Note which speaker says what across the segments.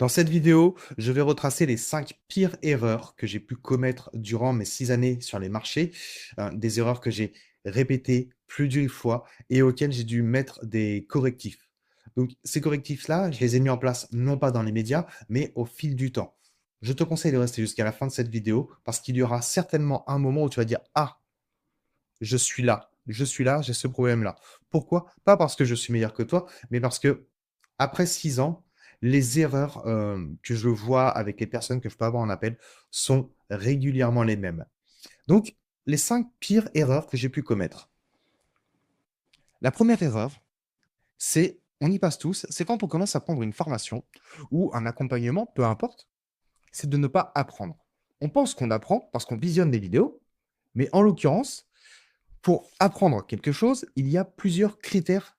Speaker 1: Dans cette vidéo, je vais retracer les 5 pires erreurs que j'ai pu commettre durant mes 6 années sur les marchés, des erreurs que j'ai répétées plus d'une fois et auxquelles j'ai dû mettre des correctifs. Donc ces correctifs-là, je les ai mis en place non pas dans les médias, mais au fil du temps. Je te conseille de rester jusqu'à la fin de cette vidéo parce qu'il y aura certainement un moment où tu vas dire: «Ah, je suis là, j'ai ce problème-là». Pourquoi? Pas parce que je suis meilleur que toi, mais parce que après 6 ans, les erreurs, que je vois avec les personnes que je peux avoir en appel sont régulièrement les mêmes. Donc, les 5 pires erreurs que j'ai pu commettre. La première erreur, c'est on y passe tous, c'est quand on commence à prendre une formation ou un accompagnement, peu importe, c'est de ne pas apprendre. On pense qu'on apprend parce qu'on visionne des vidéos, mais en l'occurrence, pour apprendre quelque chose, il y a plusieurs critères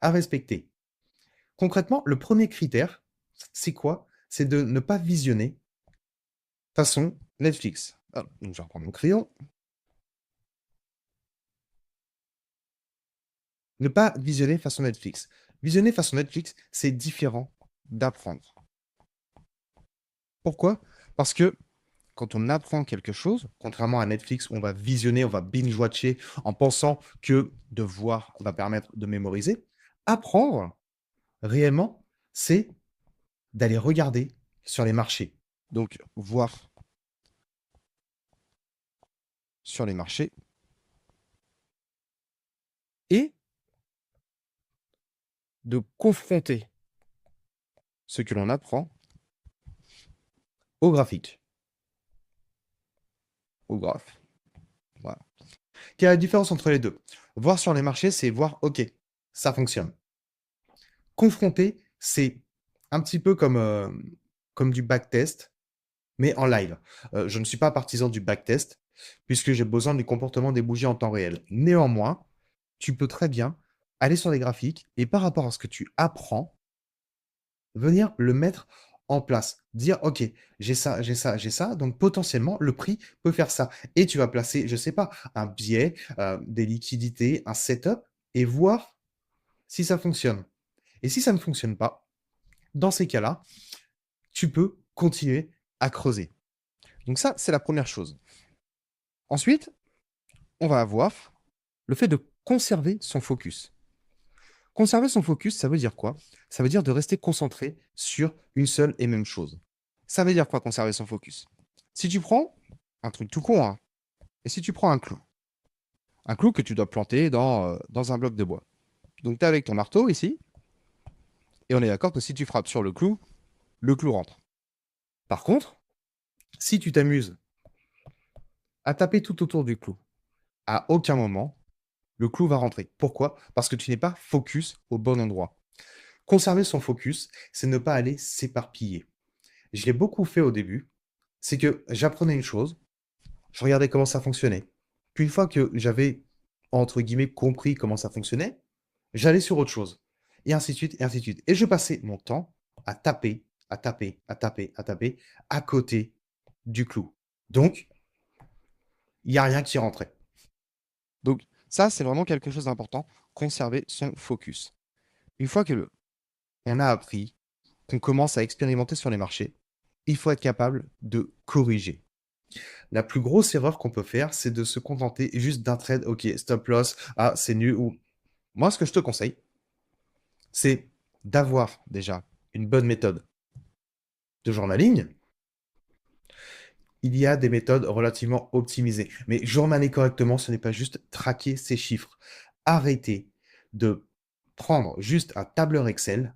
Speaker 1: à respecter. Concrètement, le premier critère, c'est quoi? C'est de ne pas visionner façon Netflix. Alors, donc je vais reprendre mon crayon. Ne pas visionner façon Netflix. Visionner façon Netflix, c'est différent d'apprendre. Pourquoi? Parce que quand on apprend quelque chose, contrairement à Netflix où on va visionner, on va binge-watcher en pensant que de voir va permettre de mémoriser, apprendre réellement, c'est d'aller regarder sur les marchés. Donc, voir sur les marchés et de confronter ce que l'on apprend au graphique, au graphe. Voilà. Quelle est la différence entre les deux? Voir sur les marchés, c'est voir, OK, ça fonctionne. Confronter, c'est un petit peu comme, comme du backtest, mais en live. Je ne suis pas partisan du backtest, puisque j'ai besoin du comportement des bougies en temps réel. Néanmoins, tu peux très bien aller sur les graphiques et par rapport à ce que tu apprends, venir le mettre en place. Dire: «OK, j'ai ça, j'ai ça, j'ai ça, donc potentiellement le prix peut faire ça» et tu vas placer, je sais pas, un biais, des liquidités, un setup et voir si ça fonctionne et si ça ne fonctionne pas, dans ces cas-là, tu peux continuer à creuser. Donc ça, c'est la première chose. Ensuite, on va avoir le fait de conserver son focus. Conserver son focus, ça veut dire quoi? Ça veut dire de rester concentré sur une seule et même chose. Ça veut dire quoi conserver son focus? Si tu prends un truc tout con, hein, et si tu prends un clou que tu dois planter dans un bloc de bois. Donc tu es avec ton marteau ici, et on est d'accord que si tu frappes sur le clou rentre. Par contre, si tu t'amuses à taper tout autour du clou, à aucun moment, le clou va rentrer. Pourquoi? Parce que tu n'es pas focus au bon endroit. Conserver son focus, c'est ne pas aller s'éparpiller. Je l'ai beaucoup fait au début, c'est que j'apprenais une chose, je regardais comment ça fonctionnait. Puis une fois que j'avais, entre guillemets, «compris» comment ça fonctionnait, j'allais sur autre chose et ainsi de suite et ainsi de suite et je passais mon temps à taper, à taper, à taper, à taper à côté du clou. Donc il y a rien qui rentrait. Donc ça, c'est vraiment quelque chose d'important, conserver son focus. Une fois que on a appris, qu'on commence à expérimenter sur les marchés, il faut être capable de corriger. La plus grosse erreur qu'on peut faire, c'est de se contenter juste d'un trade. OK, stop loss, ah, c'est nul. Ou moi, ce que je te conseille, c'est d'avoir déjà une bonne méthode de journaling. Il y a des méthodes relativement optimisées. Mais journaler correctement, ce n'est pas juste traquer ces chiffres. Arrêtez de prendre juste un tableur Excel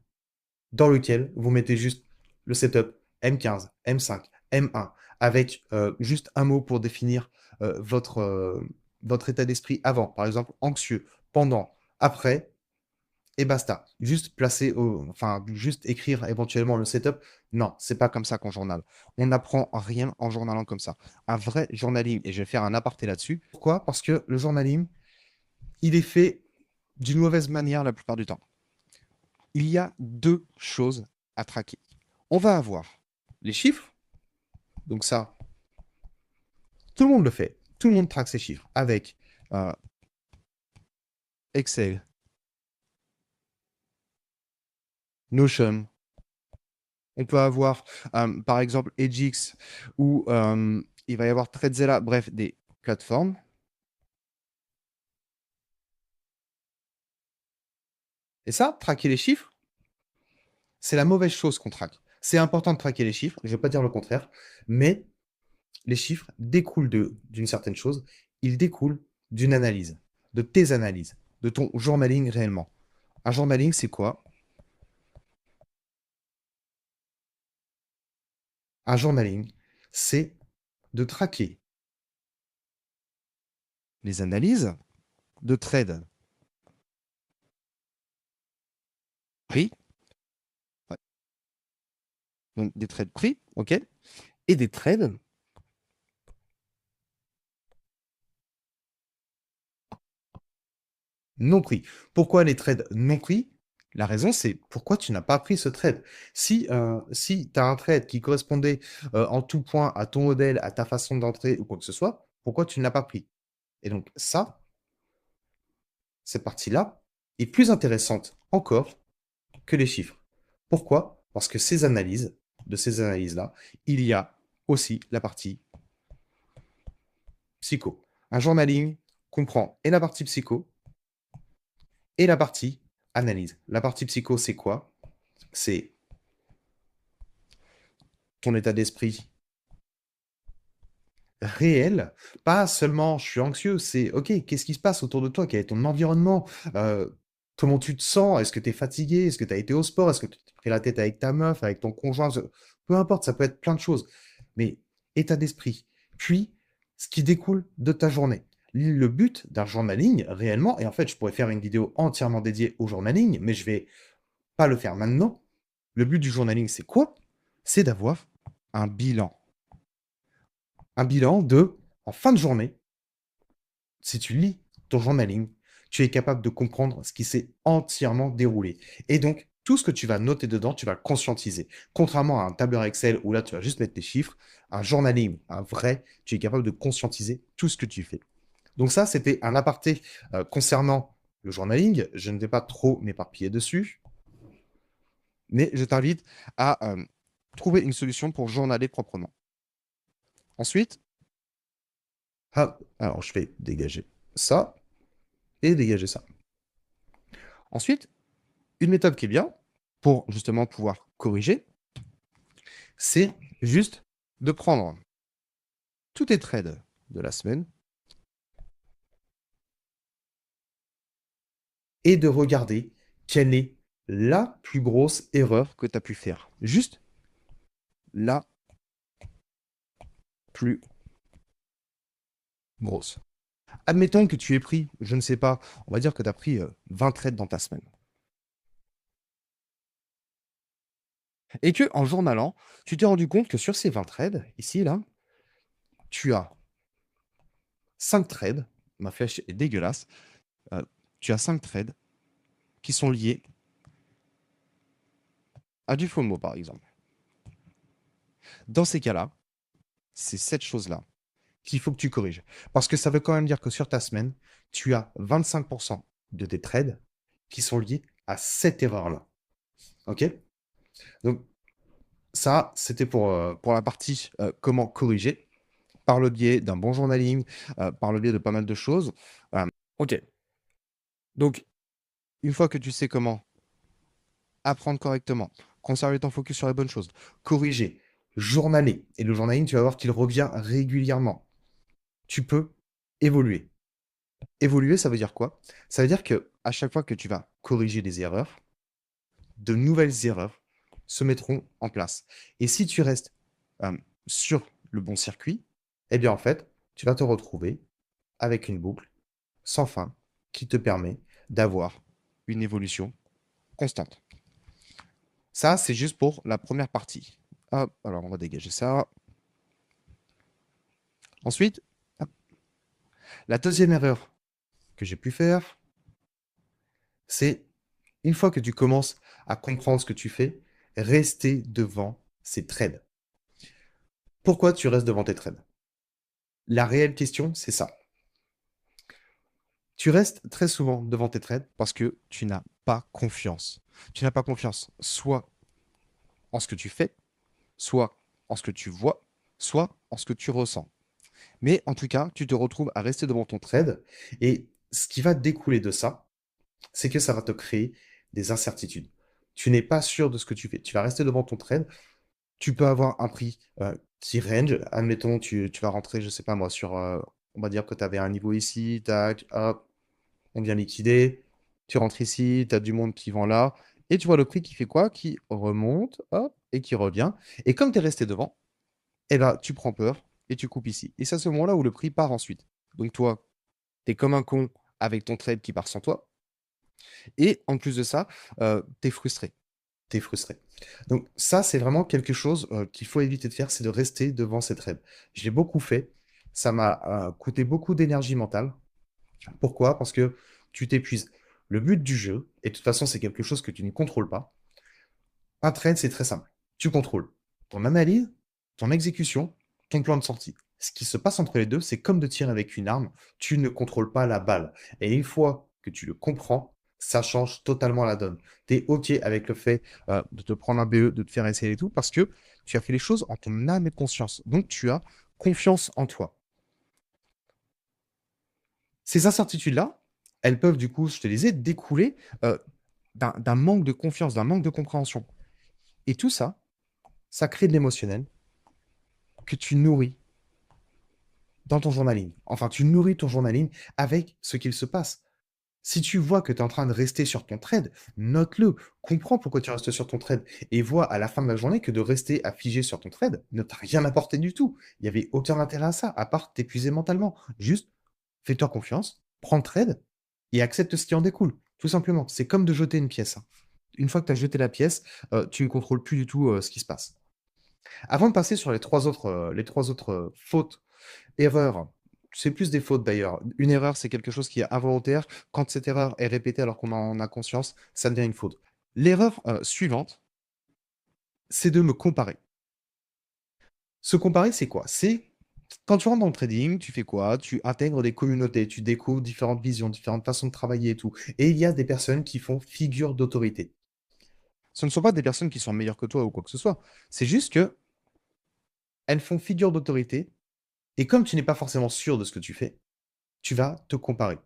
Speaker 1: dans lequel vous mettez juste le setup M15, M5, M1, avec juste un mot pour définir votre état d'esprit avant, par exemple anxieux, pendant, après, et basta. Juste placer enfin, juste écrire éventuellement le setup. Non, c'est pas comme ça qu'on journale. On n'apprend rien en journalant comme ça. Un vrai journaling, et je vais faire un aparté là-dessus. Pourquoi? Parce que le journaling, il est fait d'une mauvaise manière la plupart du temps. Il y a deux choses à traquer. On va avoir les chiffres. Donc ça, tout le monde le fait. Tout le monde traque ses chiffres avec euh, Excel, Notion, On peut avoir, par exemple, Edgix ou il va y avoir Tradzella, bref, des plateformes. Et ça, traquer les chiffres, c'est la mauvaise chose qu'on traque. C'est important de traquer les chiffres, je ne vais pas dire le contraire, mais les chiffres découlent d'une certaine chose, ils découlent d'une analyse, de tes analyses, de ton journaling réellement. Un journaling, c'est quoi? Un journaling, c'est de traquer les analyses de trades pris, ouais, donc des trades pris, ok, et des trades non pris. Pourquoi les trades non pris? La raison, c'est pourquoi tu n'as pas pris ce trade. Si tu as un trade qui correspondait en tout point à ton modèle, à ta façon d'entrer ou quoi que ce soit, pourquoi tu ne l'as pas pris? Et donc ça, cette partie-là est plus intéressante encore que les chiffres. Pourquoi? Parce que de ces analyses-là, il y a aussi la partie psycho. Un journaling comprend et la partie psycho et la partie analyse. La partie psycho, c'est quoi? C'est ton état d'esprit réel, pas seulement je suis anxieux, c'est OK, qu'est-ce qui se passe autour de toi? Quel est ton environnement? Comment tu te sens? Est-ce que tu es fatigué? Est-ce que tu as été au sport? Est-ce que tu t'es pris la tête avec ta meuf, avec ton conjoint? Peu importe, ça peut être plein de choses. Mais état d'esprit, puis ce qui découle de ta journée. Le but d'un journaling, réellement, et en fait, je pourrais faire une vidéo entièrement dédiée au journaling, mais je vais pas le faire maintenant. Le but du journaling, c'est quoi? C'est d'avoir un bilan. Un bilan en fin de journée, si tu lis ton journaling, tu es capable de comprendre ce qui s'est entièrement déroulé. Et donc, tout ce que tu vas noter dedans, tu vas le conscientiser. Contrairement à un tableur Excel où là, tu vas juste mettre tes chiffres, un journaling, un vrai, tu es capable de conscientiser tout ce que tu fais. Donc ça, c'était un aparté concernant le journaling. Je ne vais pas trop m'éparpiller dessus, mais je t'invite à trouver une solution pour journaler proprement. Ensuite, alors je vais dégager ça et dégager ça. Ensuite, une méthode qui est bien pour justement pouvoir corriger, c'est juste de prendre tous tes trades de la semaine et de regarder quelle est la plus grosse erreur que tu as pu faire. Juste la plus grosse. Admettons que tu aies pris, je ne sais pas, on va dire que tu as pris 20 trades dans ta semaine. Et que en journalant, tu t'es rendu compte que sur ces 20 trades, ici, là, tu as 5 trades, ma flèche est dégueulasse, tu as 5 trades qui sont liés à du FOMO, par exemple. Dans ces cas-là, c'est cette chose-là qu'il faut que tu corriges. Parce que ça veut quand même dire que sur ta semaine, tu as 25% de tes trades qui sont liés à cette erreur-là. OK? Donc, ça, c'était pour la partie comment corriger par le biais d'un bon journaling, par le biais de pas mal de choses. OK. Donc, une fois que tu sais comment apprendre correctement, conserver ton focus sur les bonnes choses, corriger, journaler, et le journaling, tu vas voir qu'il revient régulièrement. Tu peux évoluer. Évoluer, ça veut dire quoi? Ça veut dire que à chaque fois que tu vas corriger des erreurs, de nouvelles erreurs se mettront en place. Et si tu restes sur le bon circuit, eh bien en fait, tu vas te retrouver avec une boucle sans fin qui te permet d'avoir une évolution constante. Ça, c'est juste pour la première partie. Hop, alors on va dégager ça. Ensuite, hop, la deuxième erreur que j'ai pu faire, c'est une fois que tu commences à comprendre ce que tu fais, rester devant ces trades. Pourquoi tu restes devant tes trades? La réelle question, c'est ça. Tu restes très souvent devant tes trades parce que tu n'as pas confiance. Tu n'as pas confiance soit
Speaker 2: en ce que tu fais, soit en ce que tu vois, soit en ce que tu ressens. Mais en tout cas, tu te retrouves à rester devant ton
Speaker 1: trade. Et ce qui va découler de ça, c'est que ça va te créer des incertitudes. Tu n'es pas sûr de ce que tu fais. Tu vas rester devant ton trade. Tu peux avoir un prix qui range. Admettons, tu vas rentrer, je sais pas moi, sur, on va dire que tu avais un niveau ici, tac, hop, on vient liquider. Tu rentres ici, tu as du monde qui vend là. Et tu vois le prix qui fait quoi? Qui remonte, hop, et qui revient. Et comme tu es resté devant, eh ben, tu prends peur et tu coupes ici. Et c'est à ce moment-là où le prix part ensuite. Donc toi, tu es comme un con avec ton trade qui part sans toi. Et en plus de ça, tu es frustré. Tu es frustré. Donc ça, c'est vraiment quelque chose qu'il faut éviter de faire, c'est de rester devant ces trades. Je l'ai beaucoup fait. Ça m'a coûté beaucoup d'énergie mentale. Pourquoi? Parce que tu t'épuises. Le but du jeu, et de toute façon, c'est quelque chose que tu ne contrôles pas. Un trade, c'est très simple. Tu contrôles ton analyse, ton exécution, ton plan de sortie. Ce qui se passe entre les deux, c'est comme de tirer avec une arme. Tu ne contrôles pas la balle. Et une fois que tu le comprends, ça change totalement la donne. Tu es OK avec le fait de te prendre un BE, de te faire essayer et tout, parce que tu as fait les choses en ton âme et conscience. Donc tu as confiance en toi. Ces incertitudes-là, elles peuvent du coup, je te disais, découler d'un manque de confiance, d'un manque de compréhension. Et tout ça, ça crée de l'émotionnel que tu nourris dans ton journaling. Enfin, tu nourris ton journaling avec ce qu'il se passe. Si tu vois que tu es en train de rester sur ton trade, note-le, comprends pourquoi tu restes sur ton trade et vois à la fin de la journée que de rester affigé sur ton trade ne t'a rien apporté du tout. Il n'y avait aucun intérêt à ça, à part t'épuiser mentalement. Juste, fais-toi confiance, prends le trade et accepte ce qui en découle. Tout simplement. C'est comme de jeter une pièce, hein. Une fois que tu as jeté la pièce, tu ne contrôles plus du tout ce qui se passe. Avant de passer sur les trois autres fautes, erreurs, c'est plus des fautes d'ailleurs. Une erreur, c'est quelque chose qui est involontaire. Quand cette erreur est répétée alors qu'on en a conscience, ça devient une faute. L'erreur suivante, c'est de me comparer. Se comparer, c'est quoi? C'est quand tu rentres dans le trading, tu fais quoi? Tu intègres des communautés, tu découvres différentes visions, différentes façons de travailler et tout. Et il y a des personnes qui font figure d'autorité. Ce ne sont pas des personnes qui sont meilleures que toi ou quoi que ce soit. C'est juste que elles font figure d'autorité. Et comme tu n'es pas forcément sûr de ce que tu fais, tu vas te comparer.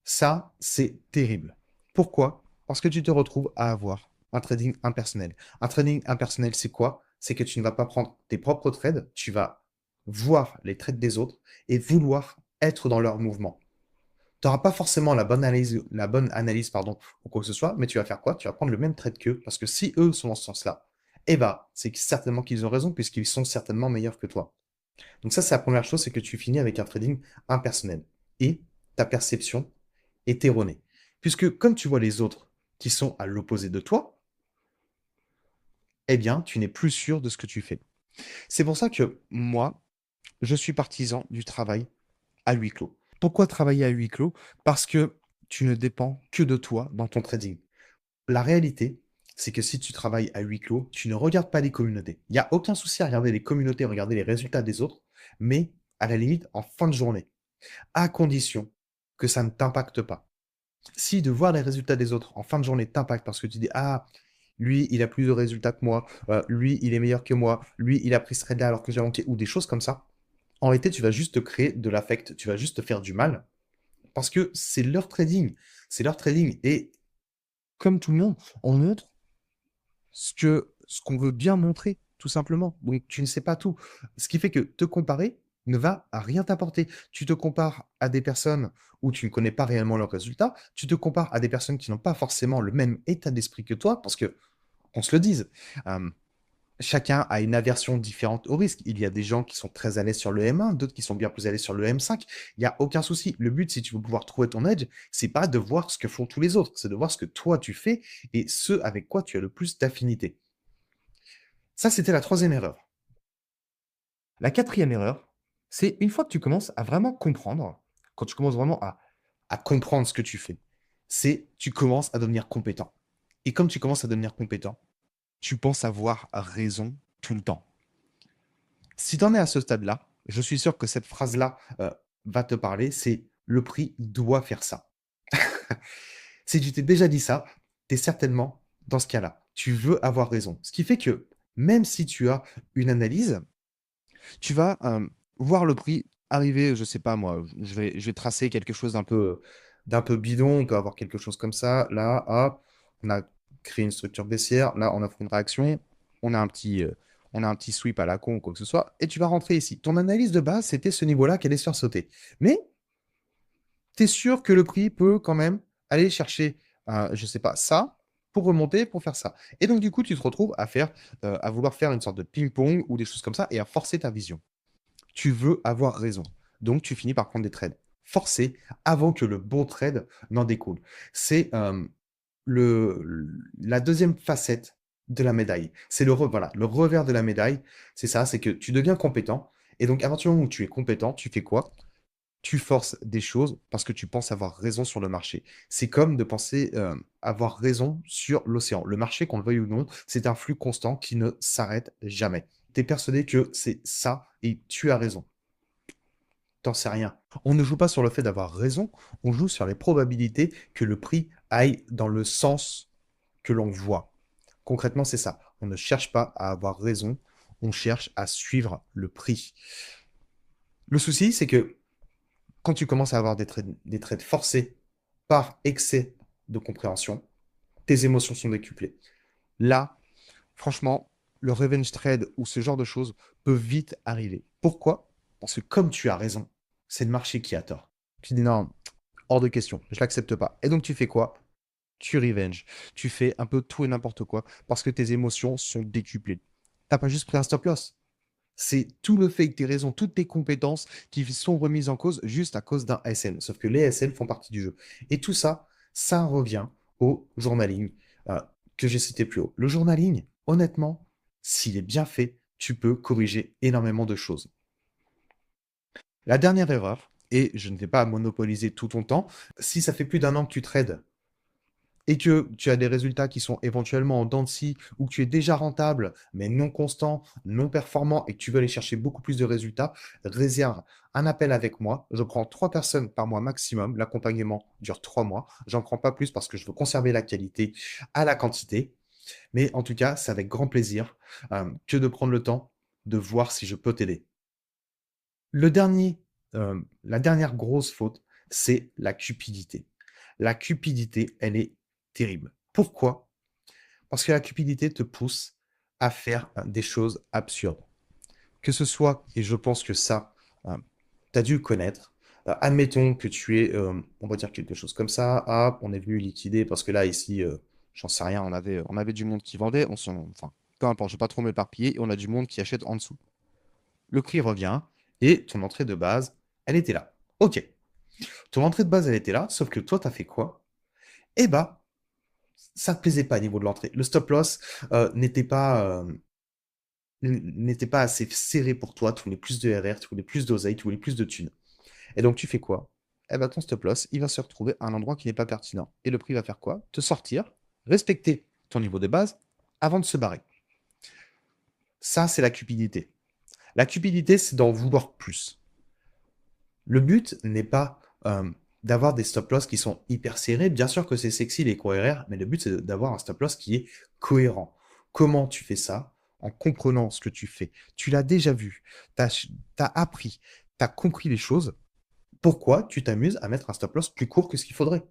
Speaker 1: Ça, c'est terrible. Pourquoi? Parce que tu te retrouves à avoir un trading impersonnel. Un trading impersonnel, c'est quoi? C'est que tu ne vas pas prendre tes propres trades, tu vas voir les trades des autres et vouloir être dans leur mouvement. Tu n'auras pas forcément la bonne analyse, pardon, ou quoi que ce soit, mais tu vas faire quoi? Tu vas prendre le même trade qu'eux, parce que si eux sont dans ce sens-là, eh ben, c'est certainement qu'ils ont raison, puisqu'ils sont certainement meilleurs que toi. Donc ça, c'est la première chose, c'est que tu finis avec un trading impersonnel. Et ta perception est erronée. Puisque comme tu vois les autres qui sont à l'opposé de toi, eh bien, tu n'es plus sûr de ce que tu fais. C'est pour ça que moi, je suis partisan du travail à huis clos. Pourquoi travailler à huis clos? Parce que tu ne dépends que de toi dans ton trading. La réalité, c'est que si tu travailles à huis clos, tu ne regardes pas les communautés. Il n'y a aucun souci à regarder les communautés, regarder les résultats des autres, mais à la limite en fin de journée, à condition que ça ne t'impacte pas. Si de voir les résultats des autres en fin de journée t'impacte parce que tu dis ah, lui il a plus de résultats que moi, lui il est meilleur que moi, lui il a pris ce trade là alors que j'ai manqué, ou des choses comme ça, en réalité tu vas juste te créer de l'affect, tu vas juste te faire du mal parce que c'est leur trading et comme tout le monde, on montre ce qu'on veut bien montrer, tout simplement. Donc, tu ne sais pas tout. Ce qui fait que te comparer ne va à rien t'apporter. Tu te compares à des personnes où tu ne connais pas réellement leurs résultats. Tu te compares à des personnes qui n'ont pas forcément le même état d'esprit que toi, parce que, qu'on se le dise, euh, chacun a une aversion différente au risque. Il y a des gens qui sont très à l'aise sur le M1, d'autres qui sont bien plus à l'aise sur le M5. Il n'y a aucun souci. Le but, si tu veux pouvoir trouver ton edge, c'est pas de voir ce que font tous les autres, c'est de voir ce que toi tu fais et ce avec quoi tu as le plus d'affinité. Ça, c'était la troisième erreur. La quatrième erreur, c'est une fois que tu commences à vraiment comprendre, quand tu commences vraiment à comprendre ce que tu fais, c'est tu commences à devenir compétent. Et comme tu commences à devenir compétent, tu penses avoir raison tout le temps. Si tu en es à ce stade-là, je suis sûr que cette phrase-là va te parler, c'est le prix doit faire ça. Si tu t'es déjà dit ça, tu es certainement dans ce cas-là. Tu veux avoir raison. Ce qui fait que même si tu as une analyse, tu vas voir le prix arriver, je sais pas moi, je vais tracer quelque chose d'un peu bidon, on peut avoir quelque chose comme ça, là, hop, on a créé une structure baissière, là, on a fait une réaction, on a on a un petit sweep à la con ou quoi que ce soit, et tu vas rentrer ici. Ton analyse de base, c'était ce niveau-là qui allait se faire sauter. Mais tu es sûr que le prix peut quand même aller chercher, je sais pas, ça, pour remonter, pour faire ça. Et donc, du coup, tu te retrouves à vouloir faire une sorte de ping-pong ou des choses comme ça et à forcer ta vision. Tu veux avoir raison. Donc, tu finis par prendre des trades forcés avant que le bon trade n'en découle. C'est la deuxième facette de la médaille. C'est voilà, le revers de la médaille. C'est ça, c'est que tu deviens compétent. Et donc, à partir du moment où tu es compétent, tu fais quoi? Tu forces des choses parce que tu penses avoir raison sur le marché. C'est comme de penser avoir raison sur l'océan. Le marché, qu'on le veuille ou non, c'est un flux constant qui ne s'arrête jamais. Tu es persuadé que c'est ça et tu as raison. T'en sais rien. On ne joue pas sur le fait d'avoir raison, on joue sur les probabilités que le prix aille dans le sens que l'on voit. Concrètement, c'est ça. On ne cherche pas à avoir raison, on cherche à suivre le prix. Le souci, c'est que quand tu commences à avoir des trades forcés par excès de compréhension, tes émotions sont décuplées. Là, franchement, le revenge trade ou ce genre de choses peut vite arriver. Pourquoi? Parce que comme tu as raison, c'est le marché qui a tort. Tu dis non, hors de question, je l'accepte pas. Et donc tu fais quoi? Tu revenge. Tu fais un peu tout et n'importe quoi parce que tes émotions sont décuplées. T'as pas juste pris un stop loss. C'est tout le fait que tes raisons, toutes tes compétences qui sont remises en cause juste à cause d'un SN. Sauf que les SN font partie du jeu. Et tout ça, ça revient au journaling euh, que j'ai cité plus haut. Le journaling, honnêtement, s'il est bien fait, tu peux corriger énormément de choses. La dernière erreur, et je ne vais pas monopoliser tout ton temps, si ça fait plus d'un an que tu trades et que tu as des résultats qui sont éventuellement en dents de scie ou que tu es déjà rentable, mais non constant, non performant et que tu veux aller chercher beaucoup plus de résultats, réserve un appel avec moi. Je prends 3 personnes par mois maximum. L'accompagnement dure 3 mois. J'en prends pas plus parce que je veux conserver la qualité à la quantité. Mais en tout cas, c'est avec grand plaisir que de prendre le temps de voir si je peux t'aider. La dernière grosse faute, c'est la cupidité. La cupidité, elle est terrible. Pourquoi? Parce que la cupidité te pousse à faire des choses absurdes. Que ce soit, et je pense que ça, tu as dû le connaître, admettons que tu es, on va dire quelque chose comme ça, ah, on est venu liquider parce que là, ici, j'en sais rien, on avait du monde qui vendait, enfin, peu importe, je ne vais pas trop m'éparpiller, et on a du monde qui achète en dessous. Le prix revient, et ton entrée de base, elle était là. Ok, ton entrée de base, elle était là, sauf que toi, tu as fait quoi? Eh bah, ça ne te plaisait pas au niveau de l'entrée. Le stop loss n'était pas assez serré pour toi. Tu voulais plus de RR, tu voulais plus d'oseille, tu voulais plus de thunes. Et donc, tu fais quoi? Eh ben, ton stop loss, il va se retrouver à un endroit qui n'est pas pertinent. Et le prix va faire quoi? Te sortir, respecter ton niveau de base avant de se barrer. Ça, c'est la cupidité. La cupidité, c'est d'en vouloir plus. Le but n'est pas d'avoir des stop loss qui sont hyper serrés. Bien sûr que c'est sexy les RR, mais le but c'est d'avoir un stop loss qui est cohérent. Comment tu fais ça? En comprenant ce que tu fais. Tu l'as déjà vu, tu as appris, tu as compris les choses. Pourquoi tu t'amuses à mettre un stop loss plus court que ce qu'il faudrait?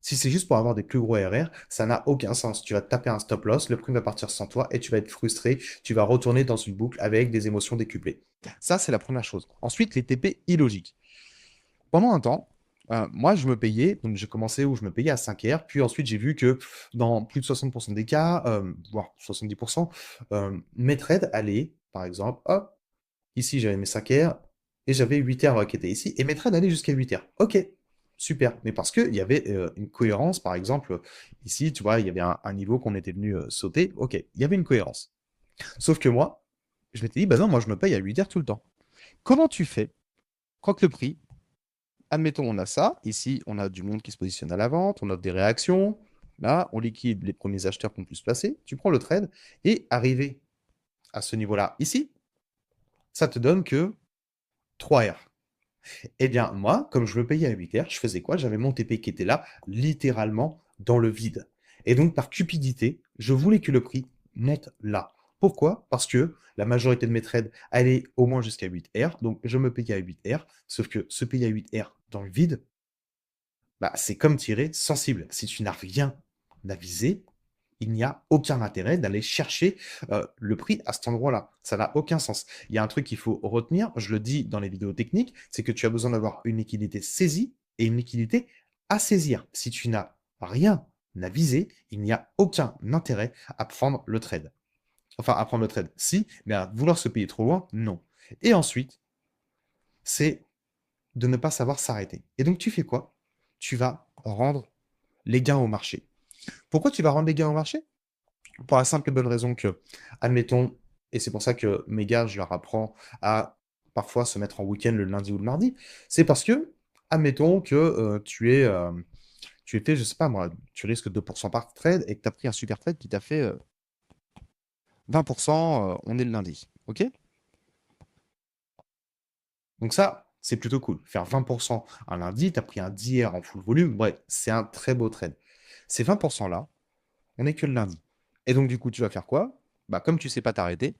Speaker 1: Si c'est juste pour avoir des plus gros RR, ça n'a aucun sens. Tu vas te taper un stop loss, le prix va partir sans toi et tu vas être frustré. Tu vas retourner dans une boucle avec des émotions décuplées. Ça, c'est la première chose. Ensuite, les TP illogiques. Pendant un temps, moi, je me payais, donc j'ai commencé où je me payais à 5 R, puis ensuite j'ai vu que dans plus de 60% des cas, voire 70%, mes trades allaient, par exemple, hop, ici j'avais mes 5 R et j'avais 8 R qui étaient ici, et mes trades allaient jusqu'à 8 R. Ok, super, mais parce qu'il y avait une cohérence, par exemple, ici, tu vois, il y avait un niveau qu'on était venu sauter, ok, il y avait une cohérence. Sauf que moi, je m'étais dit, bah non, moi je me paye à 8 R tout le temps. Comment tu fais quand le prix admettons, on a ça. Ici, on a du monde qui se positionne à la vente, on a des réactions. Là, on liquide les premiers acheteurs qui ont pu se placer. Tu prends le trade et arrivé à ce niveau-là, ici, ça te donne que 3 R. Eh bien, moi, comme je le payais à 8 R, je faisais quoi? J'avais mon TP qui était là, littéralement dans le vide. Et donc, par cupidité, Je voulais que le prix monte là. Pourquoi? Parce que la majorité de mes trades allaient au moins jusqu'à 8R, donc je me payais à 8R, sauf que se payer à 8R dans le vide, bah, c'est comme tirer sensible. Si tu n'as rien à viser, il n'y a aucun intérêt d'aller chercher le prix à cet endroit-là. Ça n'a aucun sens. Il y a un truc qu'il faut retenir, je le dis dans les vidéos techniques, c'est que tu as besoin d'avoir une liquidité saisie et une liquidité à saisir. Si tu n'as rien à viser, il n'y a aucun intérêt à prendre le trade. Enfin, à prendre le trade, si, mais à vouloir se payer trop loin, non. Et ensuite, c'est de ne pas savoir s'arrêter. Et donc, tu fais quoi? Tu vas rendre les gains au marché. Pourquoi tu vas rendre les gains au marché? Pour la simple et bonne raison que, admettons, et c'est pour ça que mes gars, je leur apprends à parfois se mettre en week-end le lundi ou le mardi, c'est parce que, admettons que tu es fait, je sais pas moi, tu risques 2% par trade et que tu as pris un super trade qui t'a fait 20%, on est le lundi. OK? Donc ça, c'est plutôt cool. Faire 20% un lundi, tu as pris un 10R en full volume, ouais, c'est un très beau trade. Ces 20%-là, on n'est que le lundi. Et donc, du coup, tu vas faire quoi? Bah, comme tu sais pas t'arrêter,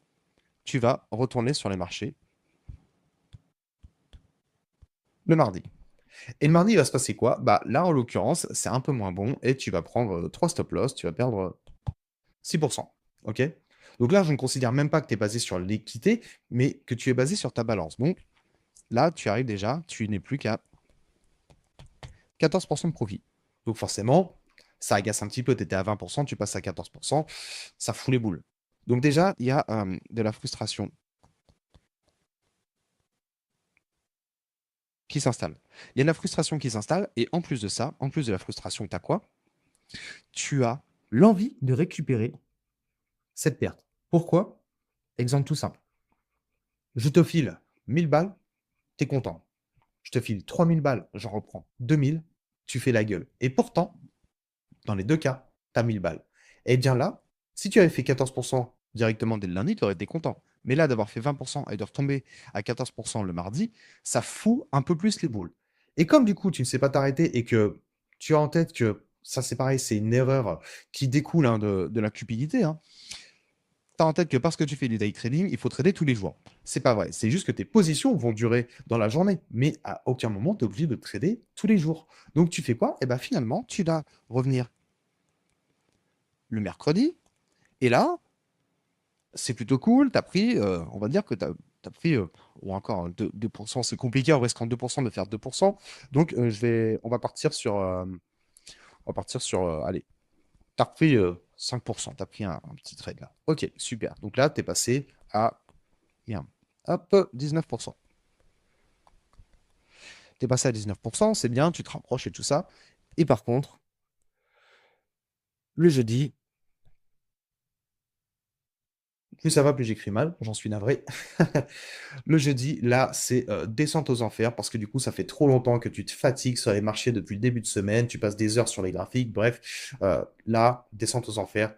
Speaker 1: tu vas retourner sur les marchés le mardi. Et le mardi, il va se passer quoi? Bah, là, en l'occurrence, c'est un peu moins bon et tu vas prendre 3 stop loss, tu vas perdre 6%. OK? Donc là, je ne considère même pas que tu es basé sur l'équité, mais que tu es basé sur ta balance. Donc là, tu arrives déjà, tu n'es plus qu'à 14% de profit. Donc forcément, ça agace un petit peu. Tu étais à 20%, tu passes à 14%, ça fout les boules. Donc déjà, il y a de la frustration qui s'installe. Il y a de la frustration qui s'installe, et en plus de ça, en plus de la frustration, tu as quoi? Tu as l'envie de récupérer cette perte. Pourquoi? Exemple tout simple. Je te file 1000 balles, tu es content. Je te file 3000 balles, j'en reprends 2000, tu fais la gueule. Et pourtant, dans les deux cas, tu as 1000 balles. Et bien là, si tu avais fait 14% directement dès le lundi, tu aurais été content. Mais là, d'avoir fait 20% et de retomber à 14% le mardi, ça fout un peu plus les boules. Et comme du coup, tu ne sais pas t'arrêter et que tu as en tête que ça, c'est pareil, c'est une erreur qui découle de la cupidité, hein, tu as en tête que parce que tu fais du day trading, il faut trader tous les jours. C'est pas vrai. C'est juste que tes positions vont durer dans la journée. Mais à aucun moment, tu es obligé de trader tous les jours. Donc, tu fais quoi? Et bien, finalement, tu vas revenir le mercredi. Et là, c'est plutôt cool. Tu as pris, on va dire que tu as pris, ou encore 2%, c'est compliqué en risquant 2% de faire 2%. Donc, on va partir sur, allez, tu as repris 5%. Tu as pris un petit trade là. Ok, super. Donc là, tu es passé à, bien, hop, 19%. Tu es passé à 19%, c'est bien, tu te rapproches et tout ça. Et par contre, le jeudi, plus ça va, plus j'écris mal, j'en suis navré. Le jeudi, là, c'est descente aux enfers parce que du coup, ça fait trop longtemps que tu te fatigues sur les marchés depuis le début de semaine, tu passes des heures sur les graphiques, bref, là, descente aux enfers,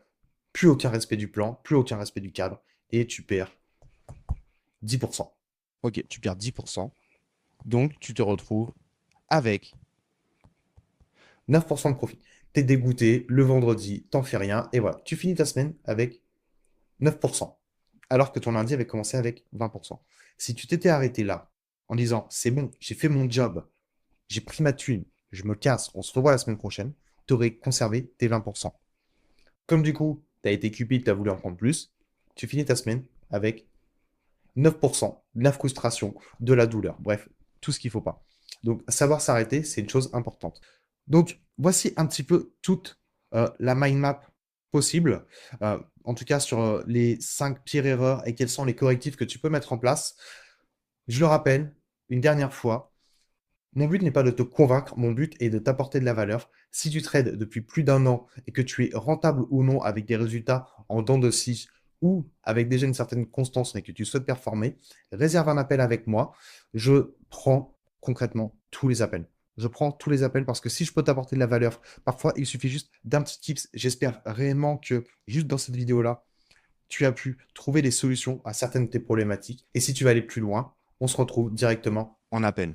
Speaker 1: plus aucun respect du plan, plus aucun respect du cadre, et tu perds 10%. Ok, tu perds 10%, donc tu te retrouves avec 9% de profit. T'es dégoûté, le vendredi, t'en fais rien, et voilà, tu finis ta semaine avec 9%, alors que ton lundi avait commencé avec 20%. Si tu t'étais arrêté là, en disant, c'est bon, j'ai fait mon job, j'ai pris ma thune, je me casse, on se revoit la semaine prochaine, tu aurais conservé tes 20%. Comme du coup, tu as été cupide, tu as voulu en prendre plus, tu finis ta semaine avec 9%, de la frustration, de la douleur, bref, tout ce qu'il ne faut pas. Donc, savoir s'arrêter, c'est une chose importante. Donc, voici un petit peu toute la mind map possible, en tout cas sur les 5 pires erreurs et quels sont les correctifs que tu peux mettre en place. Je le rappelle, une dernière fois, mon but n'est pas de te convaincre, mon but est de t'apporter de la valeur. Si tu trades depuis plus d'un an et que tu es rentable ou non avec des résultats en dents de scie ou avec déjà une certaine constance mais que tu souhaites performer, réserve un appel avec moi. Je prends concrètement tous les appels. Je prends tous les appels parce que si je peux t'apporter de la valeur, parfois il suffit juste d'un petit tips. J'espère réellement que juste dans cette vidéo-là, tu as pu trouver des solutions à certaines de tes problématiques. Et si tu veux aller plus loin, on se retrouve directement en appel.